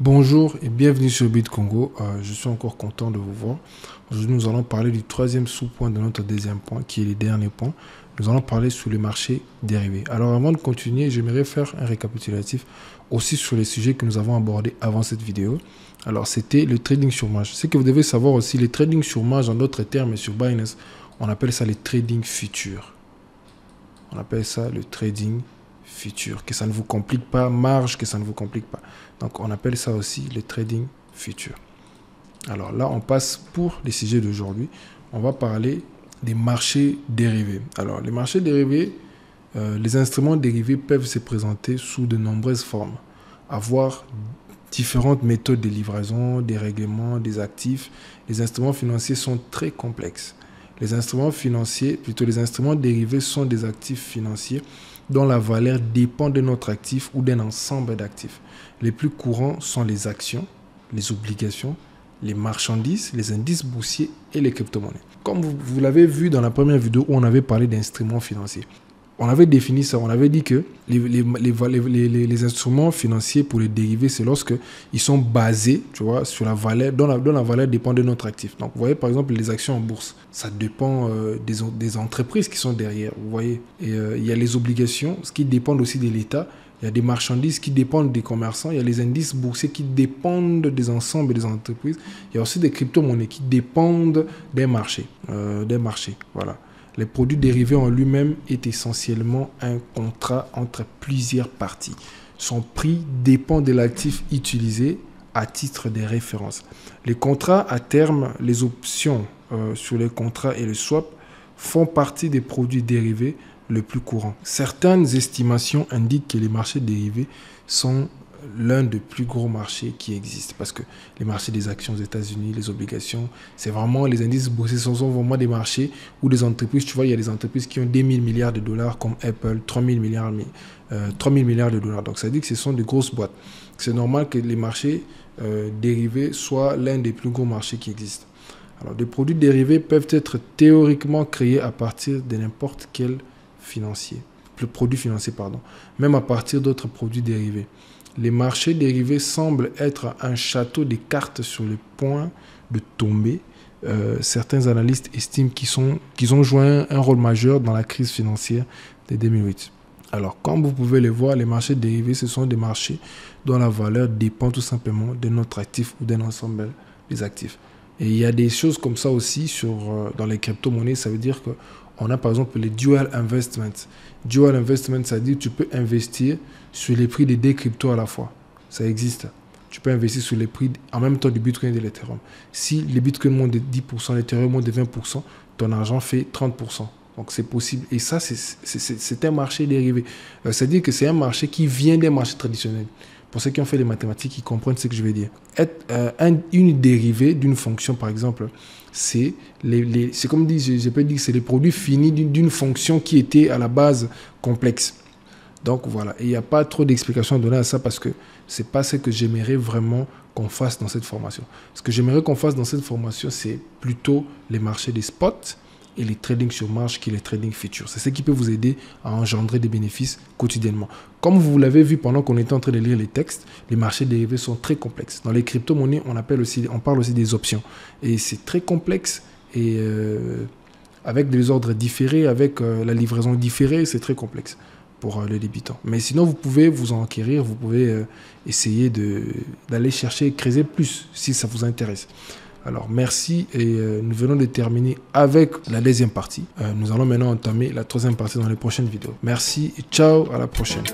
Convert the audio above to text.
Bonjour et bienvenue sur BitCongo. Je suis encore content de vous voir. Aujourd'hui, nous allons parler du troisième sous-point de notre deuxième point, qui est le dernier point. Nous allons parler sur les marchés dérivés. Alors, avant de continuer, j'aimerais faire un récapitulatif aussi sur les sujets que nous avons abordés avant cette vidéo. Alors, c'était le trading sur marge. Ce que vous devez savoir aussi, le trading sur marge, en d'autres termes, et sur Binance, on appelle ça le trading futur. On appelle ça le trading futur, que ça ne vous complique pas, marge, que ça ne vous complique pas. Donc, on appelle ça aussi le trading futur. Alors là, on passe pour les sujets d'aujourd'hui. On va parler des marchés dérivés. Alors, les marchés dérivés, les instruments dérivés peuvent se présenter sous de nombreuses formes. Avoir différentes méthodes de livraison, des règlements, des actifs. Les instruments financiers sont très complexes. Les instruments financiers, plutôt les instruments dérivés, sont des actifs financiers dont la valeur dépend de notre actif ou d'un ensemble d'actifs. Les plus courants sont les actions, les obligations, les marchandises, les indices boursiers et les crypto-monnaies. Comme vous l'avez vu dans la première vidéo où on avait parlé d'instruments financiers, on avait défini ça, on avait dit que les instruments financiers pour les dérivés, c'est lorsque ils sont basés, tu vois, sur la valeur, dont la valeur dépend de notre actif. Donc, vous voyez, par exemple, les actions en bourse, ça dépend des entreprises qui sont derrière, vous voyez. Et il y a les obligations, ce qui dépend aussi de l'État. Il y a des marchandises qui dépendent des commerçants. Il y a les indices boursiers qui dépendent des ensembles des entreprises. Il y a aussi des crypto-monnaies qui dépendent des marchés. Voilà. Les produits dérivés en lui-même est essentiellement un contrat entre plusieurs parties. Son prix dépend de l'actif utilisé à titre de référence. Les contrats à terme, les options sur les contrats et le swap font partie des produits dérivés le plus courant. Certaines estimations indiquent que les marchés dérivés sont l'un des plus gros marchés qui existent parce que les marchés des actions aux États-Unis, les obligations, c'est vraiment les indices boursiers sont vraiment des marchés où des entreprises, tu vois, il y a des entreprises qui ont 10 000 milliards de dollars comme Apple, 3 000 milliards de dollars. Donc ça dit que ce sont des grosses boîtes. C'est normal que les marchés dérivés soient l'un des plus gros marchés qui existent. Alors, des produits dérivés peuvent être théoriquement créés à partir de n'importe quel produit financier, même à partir d'autres produits dérivés. Les marchés dérivés semblent être un château de cartes sur le point de tomber. Certains analystes estiment qu'ils ont joué un rôle majeur dans la crise financière de 2008. Alors, comme vous pouvez le voir, les marchés dérivés, ce sont des marchés dont la valeur dépend tout simplement de notre actif ou d'un ensemble des actifs. Et il y a des choses comme ça aussi dans les crypto-monnaies. Ça veut dire qu'on a par exemple les dual investments. Dual investment, ça veut dire que tu peux investir sur les prix des deux cryptos à la fois. Ça existe. Tu peux investir sur les prix en même temps du Bitcoin et de l'Ethereum. Si les Bitcoin montent de 10%, l'Ethereum monte de 20%, ton argent fait 30%. Donc c'est possible. Et ça, c'est un marché dérivé. C'est-à-dire que c'est un marché qui vient des marchés traditionnels. Pour ceux qui ont fait les mathématiques, ils comprennent ce que je veux dire. Une dérivée d'une fonction, par exemple, c'est comme je peux dire, c'est les produits finis d'une fonction qui était à la base complexe. Donc voilà, et il n'y a pas trop d'explications à donner à ça parce que ce n'est pas ce que j'aimerais vraiment qu'on fasse dans cette formation. Ce que j'aimerais qu'on fasse dans cette formation, c'est plutôt les marchés des spots et les trading sur marge qui est les trading futurs. C'est ce qui peut vous aider à engendrer des bénéfices quotidiennement. Comme vous l'avez vu pendant qu'on était en train de lire les textes, les marchés dérivés sont très complexes. Dans les crypto-monnaies, on parle aussi des options. Et c'est très complexe et avec des ordres différés, avec la livraison différée, c'est très complexe pour les débutants. Mais sinon, vous pouvez vous en enquérir, vous pouvez essayer d'aller chercher et creuser plus si ça vous intéresse. Alors, merci et nous venons de terminer avec la deuxième partie. Nous allons maintenant entamer la troisième partie dans les prochaines vidéos. Merci et ciao, à la prochaine.